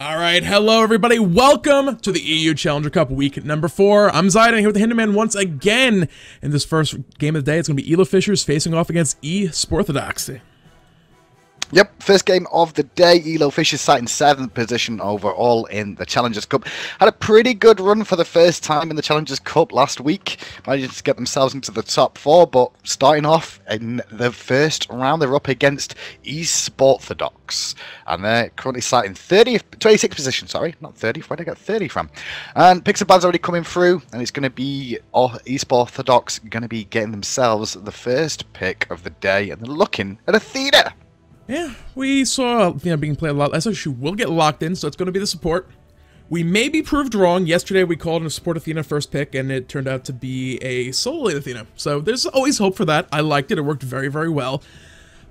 All right, hello everybody. Welcome to the EU Challenger Cup week number 4. I'm Zayden here with the Hinderman once again. In this first game of the day, it's going to be EloFisherS facing off against Esporthodox. Yep, first game of the day. EloFisherS sat in 7th position overall in the Challengers Cup. Had a pretty good run for the first time in the Challengers Cup last week. Managed to get themselves into the top 4, but starting off in the first round, they're up against Esporthodox. And they're currently sat in 26th position, sorry, not 30th. Where did I get 30 from? And Pixabad's already coming through, and it's going to be Esporthodox going to be getting themselves the first pick of the day, and they're looking at Athena. Yeah, we saw Athena being played a lot. So she will get locked in, so it's going to be the support. We may be proved wrong. Yesterday we called in a support Athena first pick, and it turned out to be a solo lane Athena. So there's always hope for that. I liked it. It worked very, very well.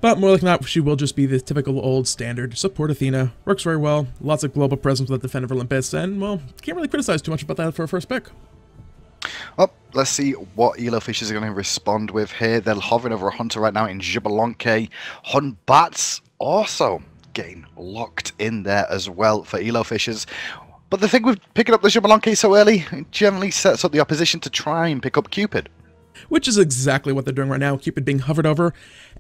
But more like not, she will just be the typical old standard support Athena. Works very well. Lots of global presence with the Defender of Olympus, and, well, can't really criticize too much about that for a first pick. Well, let's see what EloFisherS are going to respond with here. They're hovering over a Hunter right now in Xbalanque. Batz also getting locked in there as well for EloFisherS. But the thing with picking up the Xbalanque so early, it generally sets up the opposition to try and pick up Cupid. Which is exactly what they're doing right now, Cupid being hovered over.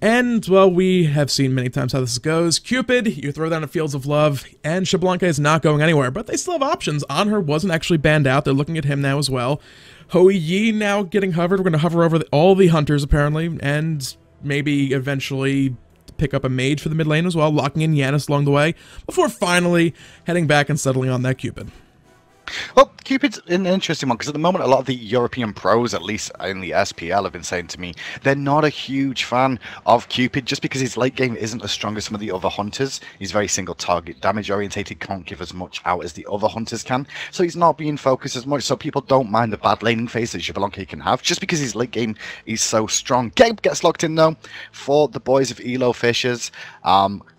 And, well, we have seen many times how this goes. Cupid, you throw down the Fields of Love, and Xbalanque is not going anywhere, but they still have options. Anher wasn't actually banned out. They're looking at him now as well. Hou-Yi now getting hovered. We're going to hover over all the Hunters, apparently, and maybe eventually pick up a Mage for the mid lane as well, locking in Janus along the way, before finally heading back and settling on that Cupid. Well, Cupid's an interesting one, because at the moment a lot of the European pros, at least in the SPL, have been saying to me they're not a huge fan of Cupid just because his late game isn't as strong as some of the other Hunters. He's very single target damage orientated, can't give as much out as the other Hunters can, so he's not being focused as much, so people don't mind the bad laning phase that Xbalanque can have just because his late game is so strong. Gabe gets locked in though for the boys of EloFisherS.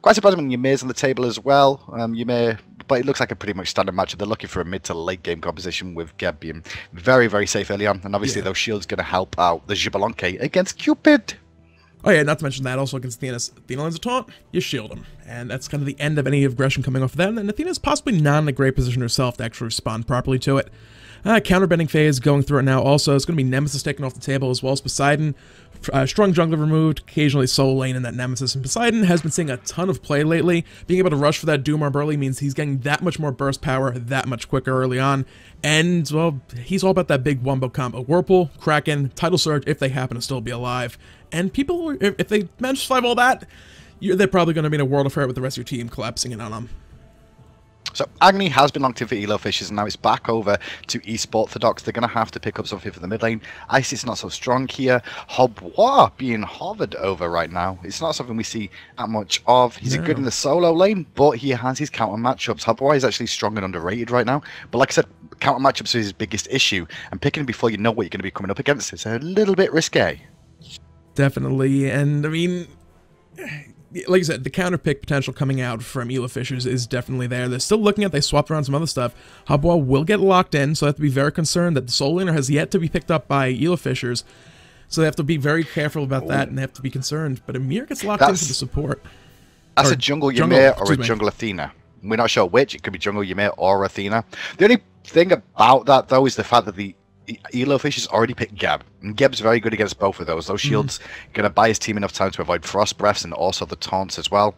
Quite surprised when Ymir's on the table as well. Ymir, but it looks like a pretty much standard matchup. They're looking for a mid to late game composition with Geb being very, very safe early on. And obviously those shields going to help out the Xbalanque against Cupid. Oh yeah, not to mention that also against Athena lands a taunt, you shield them. And that's kind of the end of any aggression coming off of them. And Athena's possibly not in a great position herself to actually respond properly to it. Counterbending phase going through it now also. It's going to be Nemesis taken off the table as well as Poseidon. Strong jungler removed, occasionally solo lane in that Nemesis. And Poseidon has been seeing a ton of play lately. Being able to rush for that Doom Orb early means he's getting that much more burst power that much quicker early on. And, well, he's all about that big wombo combo. Whirlpool, Kraken, Tidal Surge if they happen to still be alive. And people, if they manage to survive all that, they're probably going to be in a world of hurt with the rest of your team collapsing in on them. So Agni has been locked in for EloFisherS, and now it's back over to Esporthodox. They're going to have to pick up something for the mid lane. Ice is not so strong here. Hobwa being hovered over right now. It's not something we see that much of. He's good in the solo lane, but he has his counter matchups. Hobwa is actually strong and underrated right now. But like I said, counter matchups is his biggest issue, and picking him before you know what you're going to be coming up against is a little bit risque. Definitely, and I mean, like I said, the counter pick potential coming out from EloFisherS is definitely there. They're still looking at, they swapped around some other stuff. Hobwa will get locked in, so they have to be very concerned that the solo laner has yet to be picked up by EloFisherS. So they have to be very careful about that, and they have to be concerned. But Ymir gets locked in for the support. That's a jungle Ymir or a jungle Athena. We're not sure which. It could be jungle Ymir or Athena. The only thing about that, though, is the fact that the EloFisherS already picked Geb, and Geb's very good against both of those. Those shields going to buy his team enough time to avoid frost breaths and also the taunts as well.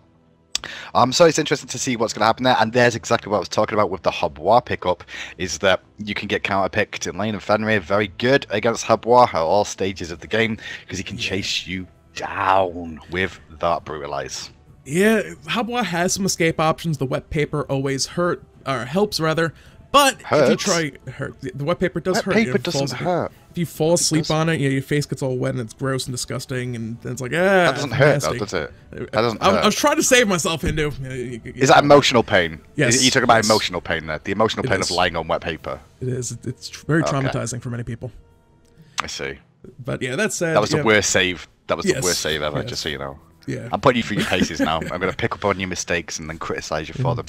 So it's interesting to see what's going to happen there, and there's exactly what I was talking about with the Hobwa pickup, is that you can get counter picked in lane, and Fenrir very good against Hobwa at all stages of the game because he can chase you down with that brutalize. Yeah, Hobwa has some escape options. The wet paper always helps rather. But if you try, the wet paper does hurt. Wet paper doesn't hurt. If you fall asleep on it, your face gets all wet and it's gross and disgusting, and then it's like, that doesn't hurt, though, does it? That doesn't hurt. I was trying to save myself, Hindu. Is that emotional pain? Yes. You're talking about emotional pain there? The emotional pain of lying on wet paper? It is. It's very traumatizing for many people. I see. But yeah, that said, that was the worst save. That was the worst save ever, just so you know. Yeah. I'm putting you through your paces now. I'm going to pick up on your mistakes and then criticize you for them.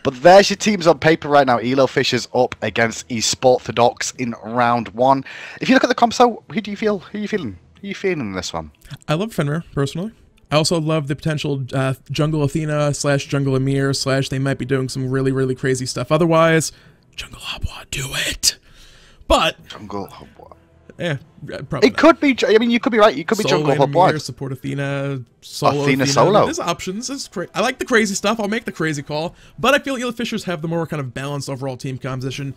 But there's your teams on paper right now. EloFisherS up against Esporthodox in round 1. If you look at the comps, though, who do you feel? Who are you feeling? Who are you feeling in this one? I love Fenrir personally. I also love the potential jungle Athena / jungle Ymir / they might be doing some really, really crazy stuff. Otherwise, jungle Habwa, do it. But jungle Habwa. Yeah, probably. It could be. I mean, you could be right. You could be jungle Habwa. Support Athena. Athena solo. There's options. I like the crazy stuff. I'll make the crazy call. But I feel EloFisherS have the more kind of balanced overall team composition.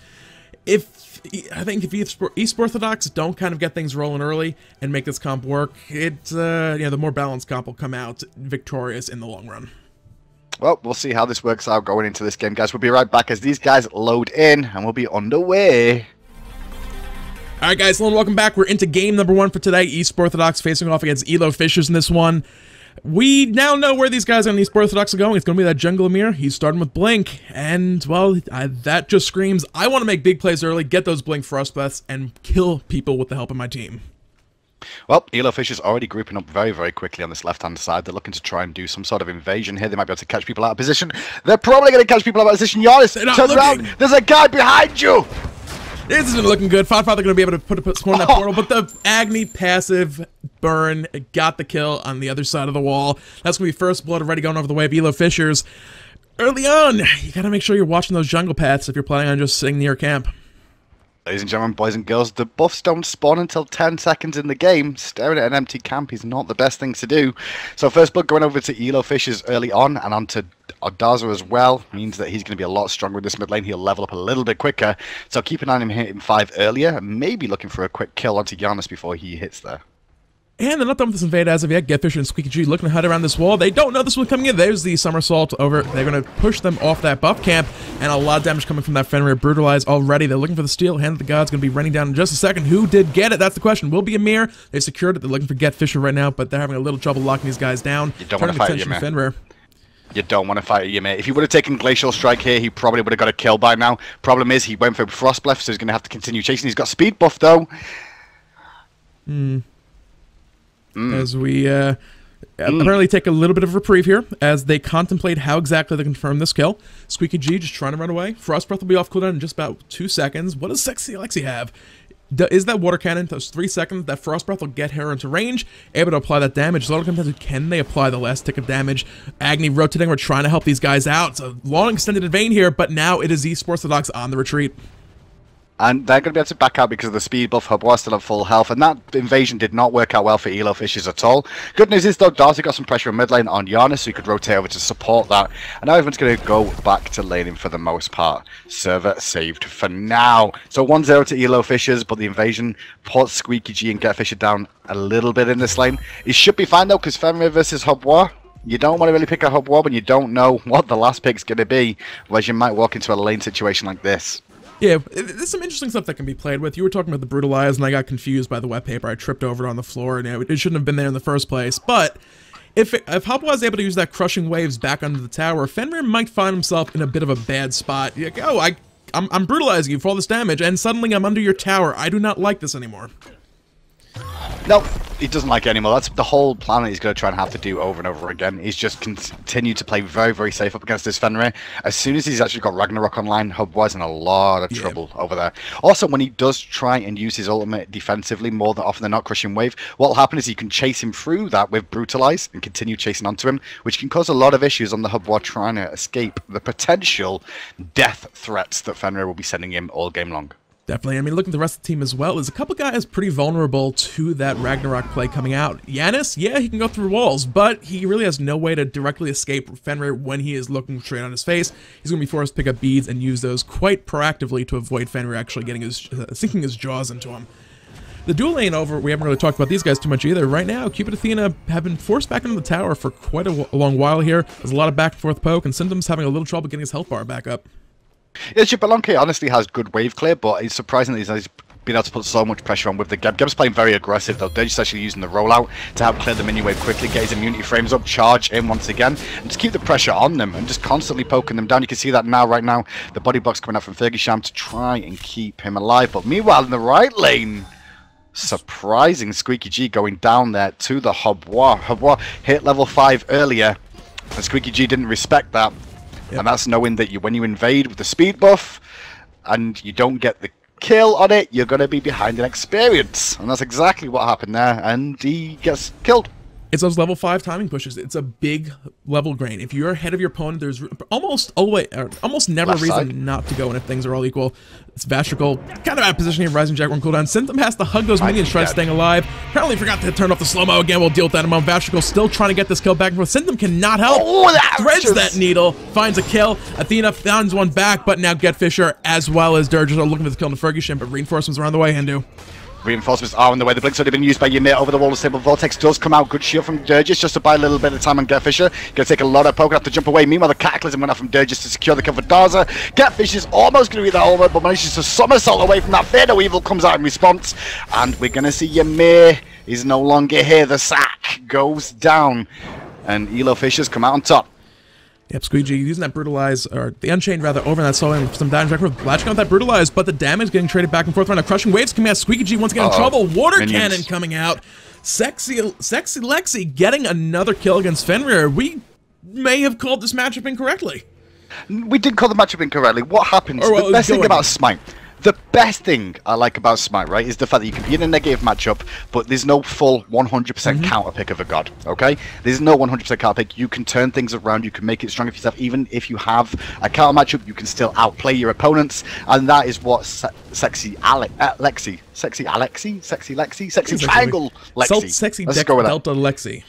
I think if Esporthodox don't kind of get things rolling early and make this comp work, the more balanced comp will come out victorious in the long run. Well, we'll see how this works out going into this game, guys. We'll be right back as these guys load in, and we'll be underway. All right, guys, hello and welcome back. We're into game number 1 for today. Esporthodox facing off against EloFisherS in this one. We now know where these guys on Esporthodox are going. It's going to be that jungle Ymir. He's starting with Blink, and, well, that just screams, I want to make big plays early, get those Blink Frost Breaths, and kill people with the help of my team. Well, EloFisherS already grouping up very, very quickly on this left-hand side. They're looking to try and do some sort of invasion here. They might be able to catch people out of position. They're probably going to catch people out of position. Janus, turn around. There's a guy behind you. This isn't looking good. Father going to be able to spawn in that portal, but the Agni passive burn got the kill on the other side of the wall. That's going to be first blood already going over the way of EloFisherS. Early on, you got to make sure you're watching those jungle paths if you're planning on just sitting near camp. Ladies and gentlemen, boys and girls, the buffs don't spawn until 10 seconds in the game. Staring at an empty camp is not the best thing to do. So first blood going over to EloFisherS early on and onto Daza as well means that he's going to be a lot stronger in this mid lane. He'll level up a little bit quicker. So keep an eye on him hitting 5 earlier and maybe looking for a quick kill onto Janus before he hits there. And they're not done with this invade as of yet. GetFisher and Squeaky G looking to hide around this wall. They don't know this one coming in. There's the somersault over. They're going to push them off that buff camp, and a lot of damage coming from that Fenrir. Brutalized already. They're looking for the steal. Hand of the Gods going to be running down in just a second. Who did get it? That's the question. Will be Ymir. They secured it. They're looking for GetFisher right now, but they're having a little trouble locking these guys down. You don't want to fight Ymir. Fenrir. You don't want to fight Ymir. If he would have taken Glacial Strike here, he probably would have got a kill by now. Problem is, he went for Frost Breath, so he's going to have to continue chasing. He's got speed buff, though. As we apparently take a little bit of reprieve here as they contemplate how exactly they confirm this kill. Squeaky G just trying to run away. Frost Breath will be off cooldown in just about 2 seconds. What does Sexy Alexi have? Is that water cannon? Those 3 seconds, that Frost Breath will get her into range, able to apply that damage. So a lot of times, can they apply the last tick of damage? Agni rotating, we're trying to help these guys out. It's a long extended vein here, but now it is Esporthodox on the retreat. And they're going to be able to back out because of the speed buff. Hub was still at full health, and that invasion did not work out well for EloFisherS at all. Good news is, though, Darcy got some pressure in mid lane on Janus, so he could rotate over to support that. And now everyone's going to go back to laning for the most part. Server saved for now. So 1-0 to EloFisherS, but the invasion puts Squeaky G and GetFisher down a little bit in this lane. It should be fine, though, because Fenrir versus Habwa. You don't want to really pick a Habwa when you don't know what the last pick's going to be, whereas you might walk into a lane situation like this. Yeah, there's some interesting stuff that can be played with. You were talking about the Brutalized, and I got confused by the wet paper. I tripped over it on the floor, and it shouldn't have been there in the first place. But if Habwa is able to use that Crushing Waves back under the tower, Fenrir might find himself in a bit of a bad spot. You're like, oh, I'm brutalizing you for all this damage, and suddenly I'm under your tower. I do not like this anymore. No, he doesn't like it anymore. That's the whole plan that he's going to try and have to do over and over again. He's just continued to play very, very safe up against this Fenrir. As soon as he's actually got Ragnarok online, Hub was in a lot of trouble over there. Also, when he does try and use his ultimate defensively, more than often than not Crushing Wave, what will happen is you can chase him through that with Brutalize and continue chasing onto him, which can cause a lot of issues on the Hub War trying to escape the potential death threats that Fenrir will be sending him all game long. Definitely. I mean, looking at the rest of the team as well, there's a couple guys pretty vulnerable to that Ragnarok play coming out. Janus, yeah, he can go through walls, but he really has no way to directly escape Fenrir when he is looking straight on his face. He's going to be forced to pick up beads and use those quite proactively to avoid Fenrir actually getting sinking his jaws into him. The dual lane over, we haven't really talked about these guys too much either. Right now, Cupid and Athena have been forced back into the tower for quite a long while here. There's a lot of back and forth poke, and Symptom's having a little trouble getting his health bar back up. Yeah, Xbalanque honestly has good wave clear, but it's surprising that he's been able to put so much pressure on with the Geb. Geb's playing very aggressive though. They're just actually using the rollout to help clear the mini wave quickly, get his immunity frames up, charge in once again, and just keep the pressure on them and just constantly poking them down. You can see that now, right now, the body box coming out from Fergisham to try and keep him alive. But meanwhile, in the right lane, surprising Squeaky G going down there to the Habwa. Habwa hit level 5 earlier, and Squeaky G didn't respect that. Yep. And that's knowing that when you invade with the speed buff and you don't get the kill on it, you're going to be behind in experience. And that's exactly what happened there. And he gets killed. It's those level 5 timing pushes. It's a big level gain. If you're ahead of your opponent, there's almost never a reason side. not to go, and if things are all equal. It's Vastrical, kind of out of position here, Rising Jaguar on cooldown. Symptom has to hug those minions, try to staying alive. Apparently forgot to turn off the slow-mo again. We'll deal with that in a moment. Vastrical still trying to get this kill back and forth. Symptom cannot help. Threads that needle, finds a kill. Athena finds one back, but now Getfisher as well as Durges are looking for the kill in the Ferguson, but reinforcements are on the way, Hindu. Reinforcements are on the way. The blink's already been used by Ymir over the wall. The stable vortex does come out. Good shield from Durges just to buy a little bit of time on Getfisher. Gonna take a lot of poke, have to jump away. Meanwhile, the Cataclysm went out from Durges to secure the kill for Daza. Getfisher's almost gonna be the ultimate, but manages to somersault away from that. Fear No Evil comes out in response, and we're gonna see Ymir is no longer here. The sack goes down, and EloFisherS come out on top. Yep, Squeegee using that Brutalize, or the Unchained rather, over that soul and some damage back with latching on that Brutalize, but the damage getting traded back and forth right now. Crushing Waves coming out, Squeegee once again in trouble, Water Cannon coming out, Sexy Lexi getting another kill against Fenrir. We may have called this matchup incorrectly. We did call the matchup incorrectly. What happens, the best thing about Smite, the best thing I like about Smite, right, is the fact that you can be in a negative matchup, but there's no full 100% counter pick of a god, okay? There's no 100% counter pick. You can turn things around, you can make it stronger for yourself. Even if you have a counter matchup, you can still outplay your opponents, and that is what Sexy Triangle Lexi. Sexy Delta Lexi.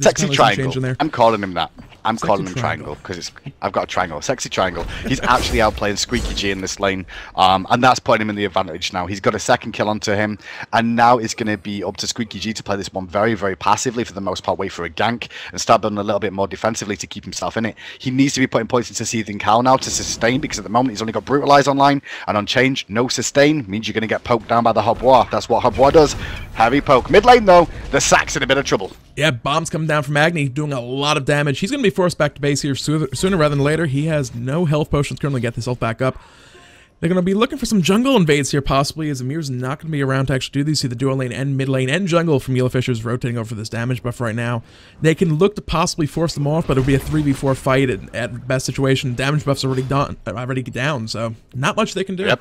Sexy Triangle. I'm calling him that. I'm calling him Triangle because I've got a triangle. Sexy Triangle. He's actually outplaying Squeaky G in this lane, and that's putting him in the advantage now. He's got a second kill onto him, and now it's going to be up to Squeaky G to play this one very, very passively for the most part, wait for a gank, and start building a little bit more defensively to keep himself in it. He needs to be putting points into Seething Cow now to sustain, because at the moment he's only got Brutalize online, and on change, no sustain means you're going to get poked down by the Habois. That's what Habois does. Heavy poke. Mid lane though, the Sack's in a bit of trouble. Yeah, bombs coming down from Agni, doing a lot of damage. He's going to be forced back to base here sooner rather than later. He has no health potions currently to get this health back up. They're going to be looking for some jungle invades here possibly, as Ymir's not going to be around to actually do these. See the dual lane and mid lane and jungle from EloFisherS rotating over for this damage buff right now. They can look to possibly force them off, but it'll be a 3v4 fight at best situation. Damage buff's already down, so not much they can do. Yep.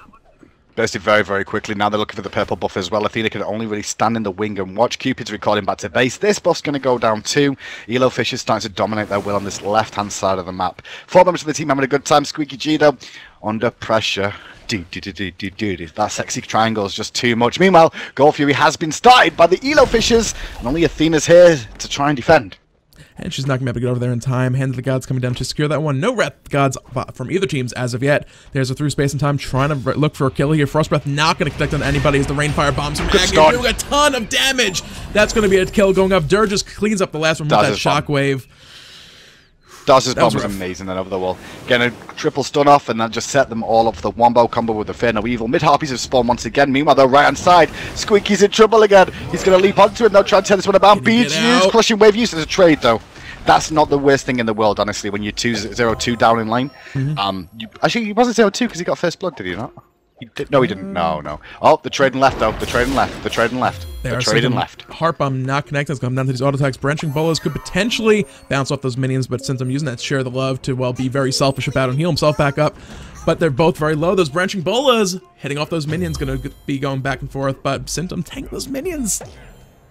Bursted very, very quickly. Now they're looking for the purple buff as well. Athena can only really stand in the wing and watch. Cupid's recording back to base. This buff's going to go down too. EloFisherS starting to dominate their will on this left-hand side of the map. 4 members of the team having a good time. Squeaky G, though, under pressure. That sexy triangle is just too much. Meanwhile, Goal Fury has been started by the EloFisherS, and only Athena's here to try and defend. And she's not going to be able to get over there in time. Hand of the Gods coming down to secure that one. No Wrath Gods from either teams as of yet. There's a through space and time trying to look for a kill here. Frost Breath not going to connect on anybody as the Rainfire bombs from Agni doing a ton of damage. That's going to be a kill going up. Durges cleans up the last one with that shockwave. Daz's bomb was amazing then over the wall. Getting a triple stun off and then just set them all up for the wombo combo with the Fear No Evil. Mid Harpies have spawned once again. Meanwhile, the right hand side, Squeaky's in trouble again. He's going to leap onto it now, try to turn this one about. Beads used, crushing wave used as a trade though. That's not the worst thing in the world, honestly, when you're 2-0-2 down in lane. Actually, he wasn't 0-2 because he got first blood, did he not? He did, no, he didn't. No. Oh, the trading left, though. The trading left. The trading left. Heart Bomb not connected. It's coming down to these auto attacks. Branching Bolas could potentially bounce off those minions, but since I'm using that Share the Love to, well, be very selfish about it and heal himself back up, but they're both very low. Those Branching Bolas hitting off those minions going to be going back and forth, but Symptom tank those minions.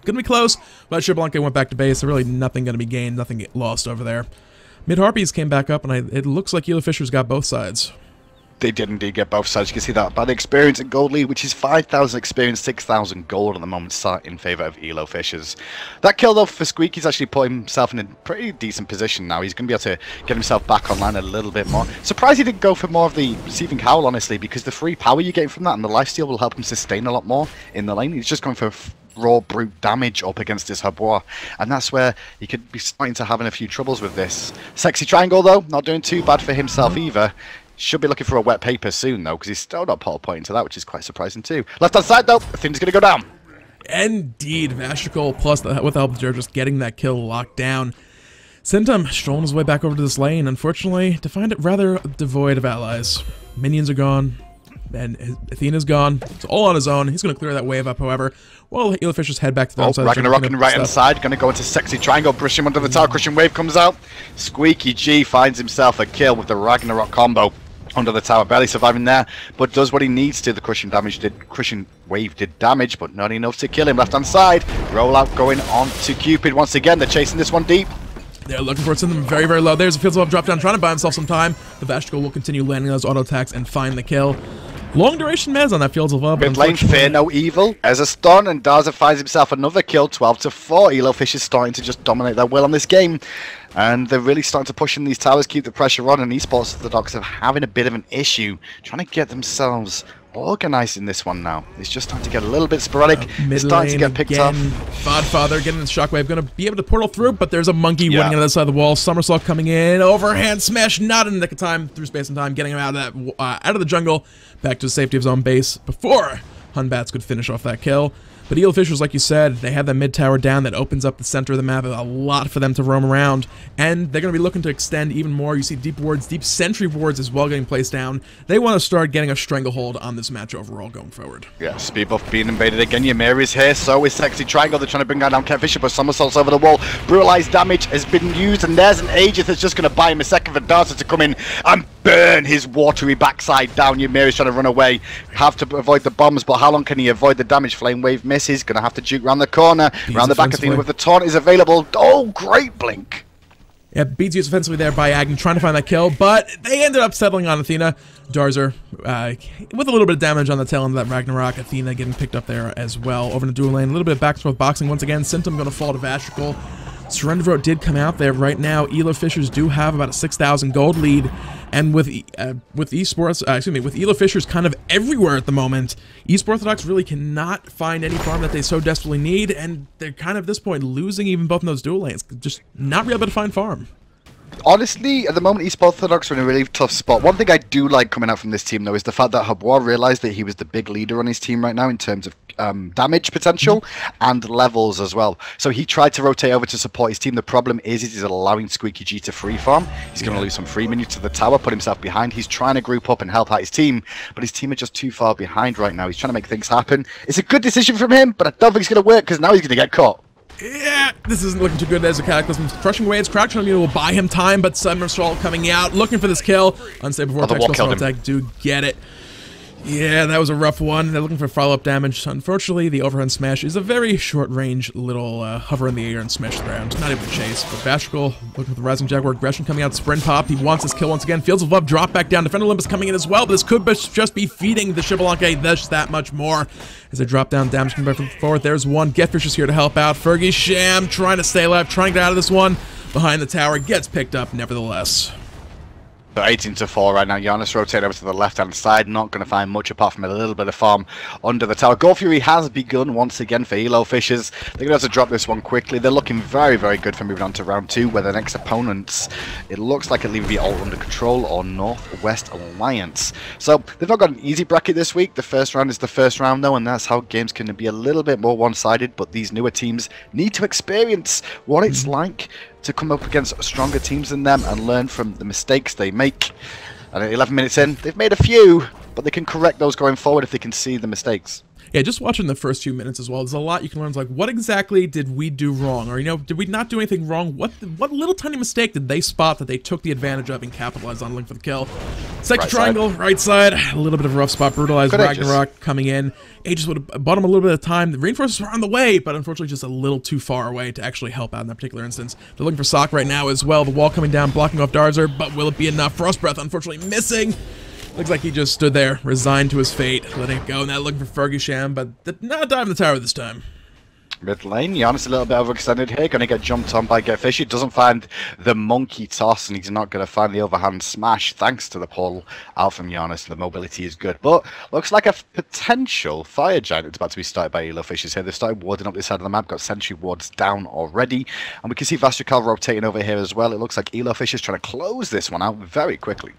Gonna be close, but Xbalanque went back to base, so really nothing gonna be gained, nothing get lost over there. Mid Harpies came back up, and it looks like EloFisherS got both sides. They did indeed get both sides. You can see that by the experience in Gold League, which is 5,000 experience, 6,000 gold at the moment, start in favour of EloFisherS. That kill though for Squeaky's actually put himself in a pretty decent position now. He's going to be able to get himself back online a little bit more. Surprised he didn't go for more of the Receiving Howl, honestly, because the free power you get from that and the lifesteal will help him sustain a lot more in the lane. He's just going for raw brute damage up against this Habois, and that's where he could be starting to having a few troubles with this. Sexy Triangle though, not doing too bad for himself either. Should be looking for a wet paper soon though, because he's still not put a point into that, which is quite surprising too. Left hand side though, I think he's going to go down. Indeed, Vastrical plus with the help of Durges just getting that kill locked down. Symptom strolling his way back over to this lane, unfortunately to find it rather devoid of allies. Minions are gone, and Athena's gone. It's all on his own. He's going to clear that wave up, however. Well, EloFisherS head back to the outside. Ragnarok on the right hand side, going to go into Sexy Triangle, brush him under the tower, crushing wave comes out. Squeaky G finds himself a kill with the Ragnarok combo. under the tower, barely surviving there, but does what he needs to. The crushing wave did damage, but not enough to kill him. Left hand side, rollout going on to Cupid once again. They're chasing this one deep. They're looking for it, sending them very, very low. There's a Fields of Love drop down, trying to buy himself some time. The Vashtical will continue landing those auto attacks and find the kill. Long duration mez on that Fields of Love. Mid lane, fear no evil. As a stun, and Darza finds himself another kill, 12-4. EloFisherS starting to just dominate their will on this game. And they're really starting to push in these towers, keep the pressure on, and Esporthodox are having a bit of an issue trying to get themselves organized in this one now. It's just starting to get a little bit sporadic. It's starting to get picked up. Godfather getting the shockwave, going to be able to portal through, but there's a monkey winning on the other side of the wall. Somersault coming in, overhand smash, not in the nick of time, through space and time, getting him out of that, out of the jungle, back to the safety of his own base before Batz could finish off that kill. But EloFisherS, like you said, they have that mid tower down that opens up the center of the map, a lot for them to roam around, and they're going to be looking to extend even more. You see deep wards, deep sentry wards as well getting placed down. They want to start getting a stranglehold on this match overall going forward. Yeah, speed buff being invaded again. Ymir is here, so is Sexy Triangle. They're trying to bring down Fisher, but somersaults over the wall. Brutalized damage has been used, and there's an Aegis that's just going to buy him a second for Darza to come in and burn his watery backside down. Ymir is trying to run away. Have to avoid the bombs, but how long can he avoid the damage? Flame Wave misses. Going to have to juke around the corner. Around the back, Athena with the taunt is available. Oh, great blink. Yeah, beats used offensively there by Agni, trying to find that kill, but they ended up settling on Athena. Darza with a little bit of damage on the tail end of that Ragnarok. Athena getting picked up there as well. Over in the dual lane, a little bit of back and forth boxing once again. Symptom going to fall to Vashtical. Surrender Vote did come out there. Right now, EloFisherS do have about a 6,000 gold lead, and with EloFisherS kind of everywhere at the moment, Esporthodox really cannot find any farm that they so desperately need, and they're kind of at this point losing even both in those dual lanes. Just not really able to find farm. Honestly, at the moment, Esporthodox are in a really tough spot. One thing I do like coming out from this team, though, is the fact that Habois realized that he was the big leader on his team right now in terms of damage potential and levels as well. So he tried to rotate over to support his team. The problem is he's allowing Squeaky G to free farm. He's going to lose some free minutes to the tower, put himself behind. He's trying to group up and help out his team, but his team are just too far behind right now. He's trying to make things happen. It's a good decision from him, but I don't think it's going to work because now he's going to get caught. Yeah, this isn't looking too good as a Cataclysm. Crushing Waves, Crouch on will buy him time, but Somersault coming out, looking for this kill. Unstable Vortex, attack, do get it. Yeah, that was a rough one. They're looking for follow-up damage. Unfortunately, the overhand smash is a very short-range little hover in the air and smash the ground. Not able to chase, but Vashtical looking for the Rising Jaguar aggression coming out. Sprint pop. He wants his kill once again. Fields of Love drop back down. Defender Olympus coming in as well, but this could just be feeding the Xbalanque that much more. As they drop down, damage coming back from forward. There's one. GetFisherS here to help out. Fergie Sham trying to stay alive, trying to get out of this one. Behind the tower, gets picked up nevertheless. So 18-4 right now. Janus rotating over to the left-hand side. Not going to find much apart from a little bit of farm under the tower. Goal Fury has begun once again for EloFisherS. They're going to have to drop this one quickly. They're looking very, very good for moving on to round 2, where the next opponents, it looks like it'll either be all under control or Northwest Alliance. So they've not got an easy bracket this week. The first round is the first round, though, and that's how games can be a little bit more one-sided. But these newer teams need to experience what it's like to come up against stronger teams than them and learn from the mistakes they make. And at 11 minutes in, they've made a few, but they can correct those going forward if they can see the mistakes. Yeah, just watching the first few minutes as well, there's a lot you can learn. It's like, what exactly did we do wrong? Or, you know, did we not do anything wrong? What little tiny mistake did they spot that they took the advantage of and capitalized on, looking for the kill? Second triangle, right side, a little bit of a rough spot. Brutalized Ragnarok coming in. Aegis would have bought him a little bit of time. The reinforcements were on the way, but unfortunately just a little too far away to actually help out in that particular instance. They're looking for Sock right now as well. The wall coming down, blocking off Darza, but will it be enough? Frost Breath, unfortunately, missing. Looks like he just stood there, resigned to his fate, letting it go. Now looking for Fergie Sham, but not diving the tower this time. Mid lane, Janus a little bit overextended here, going to get jumped on by GetFishy. Doesn't find the monkey toss, and he's not going to find the overhand smash, thanks to the pull out from Janus. The mobility is good, but looks like a potential fire giant that's about to be started by EloFisherS here. They've started warding up this side of the map, got sentry wards down already, and we can see Vashtical rotating over here as well. It looks like EloFisherS trying to close this one out very quickly.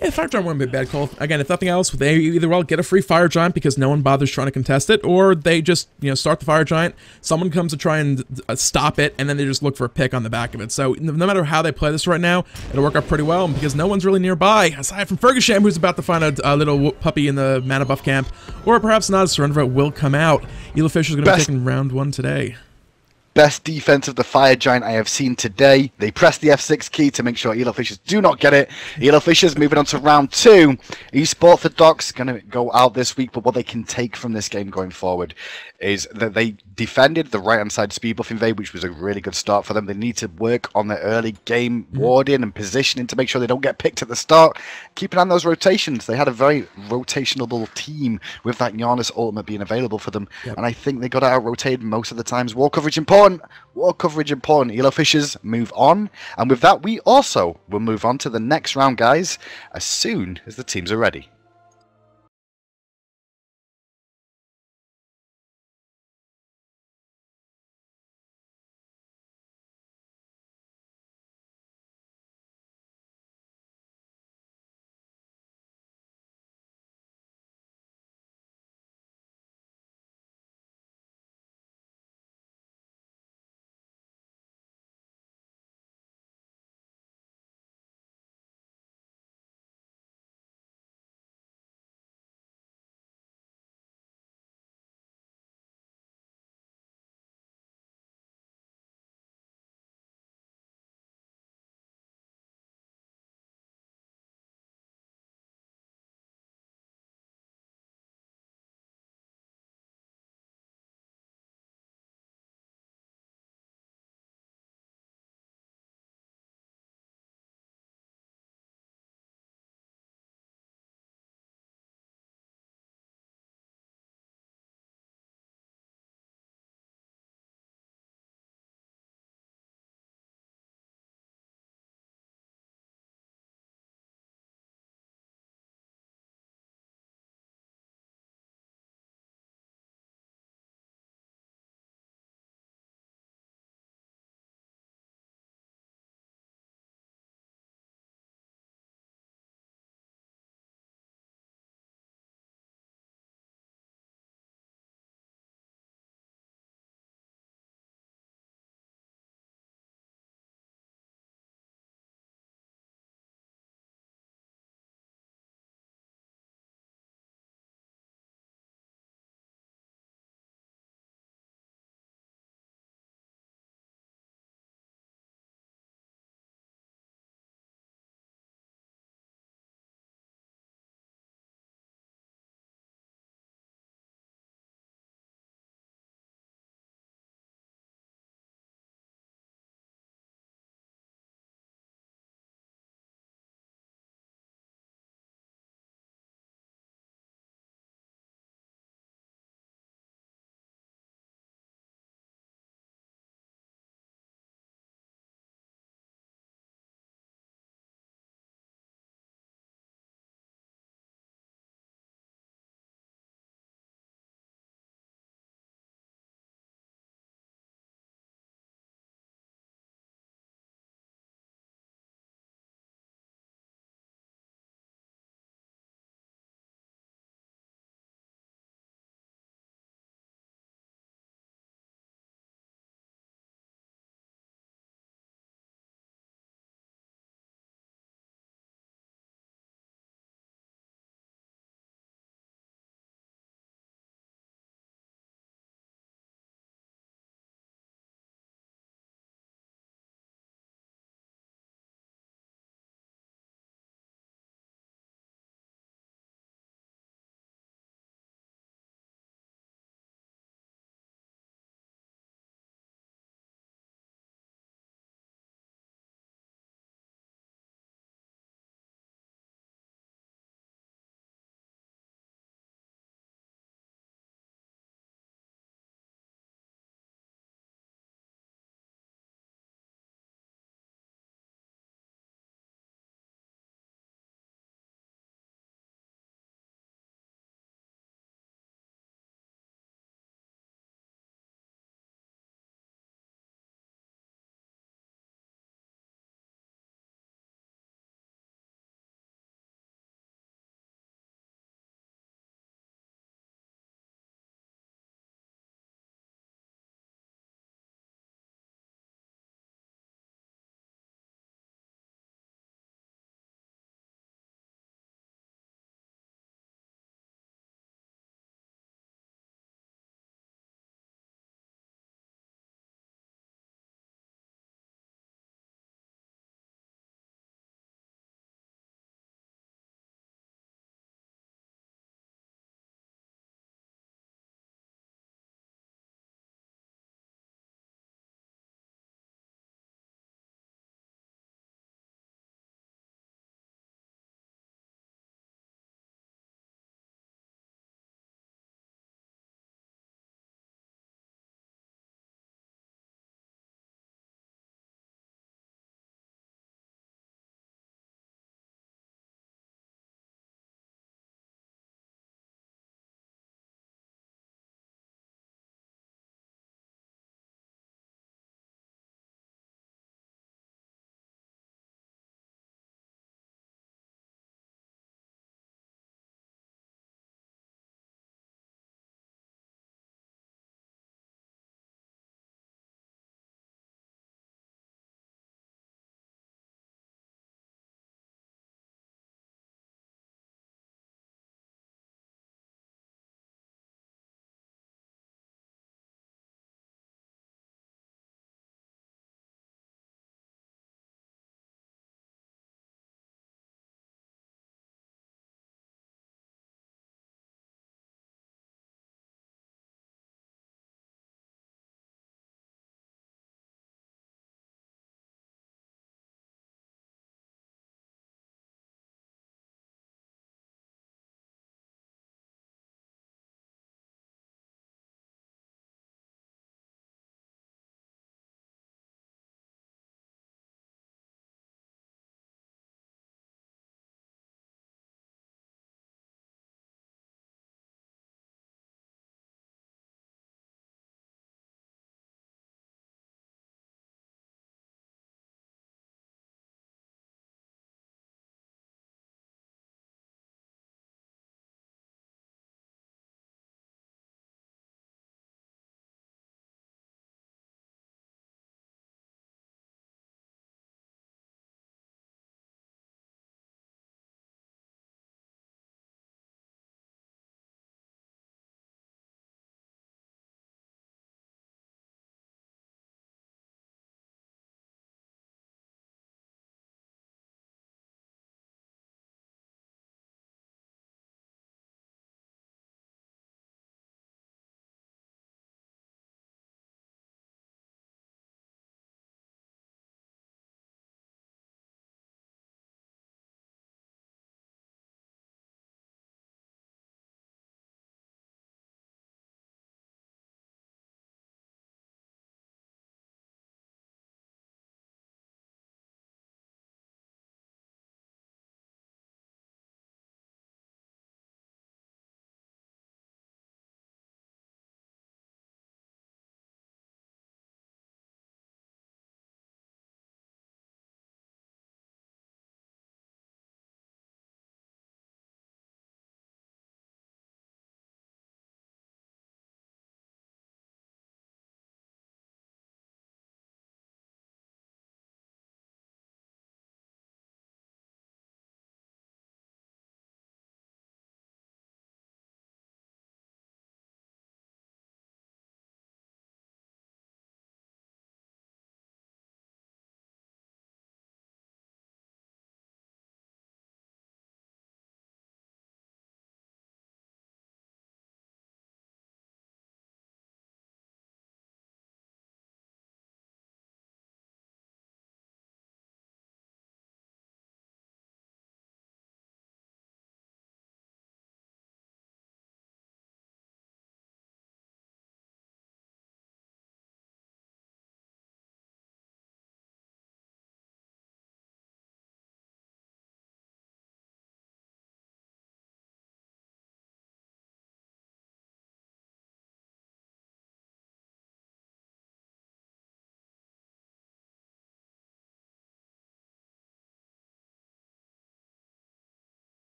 Yeah, Fire Giant wouldn't be a bad call. Again, if nothing else, they either well get a free Fire Giant because no one bothers trying to contest it, or they just, you know, start the Fire Giant, someone comes to try and stop it, and then they just look for a pick on the back of it. So no matter how they play this right now, it'll work out pretty well, because no one's really nearby, aside from Fergie Sham, who's about to find a little puppy in the mana buff camp, or perhaps not, a Surrender Vote will come out. EloFisherS is going to be taking round 1 today. best defense of the Fire Giant I have seen today. They press the F6 key to make sure EloFisherS do not get it. EloFisherS moving on to round 2. Esporthodox going to go out this week, but what they can take from this game going forward is that they defended the right-hand side speed buff invade, which was a really good start for them. They need to work on their early game warding and positioning to make sure they don't get picked at the start. Keep an eye on those rotations. They had a very rotationable team with that Janus ultimate being available for them, and I think they got out-rotated most of the times. War coverage important. War coverage important. EloFisherS move on, and with that, we also will move on to the next round, guys, as soon as the teams are ready.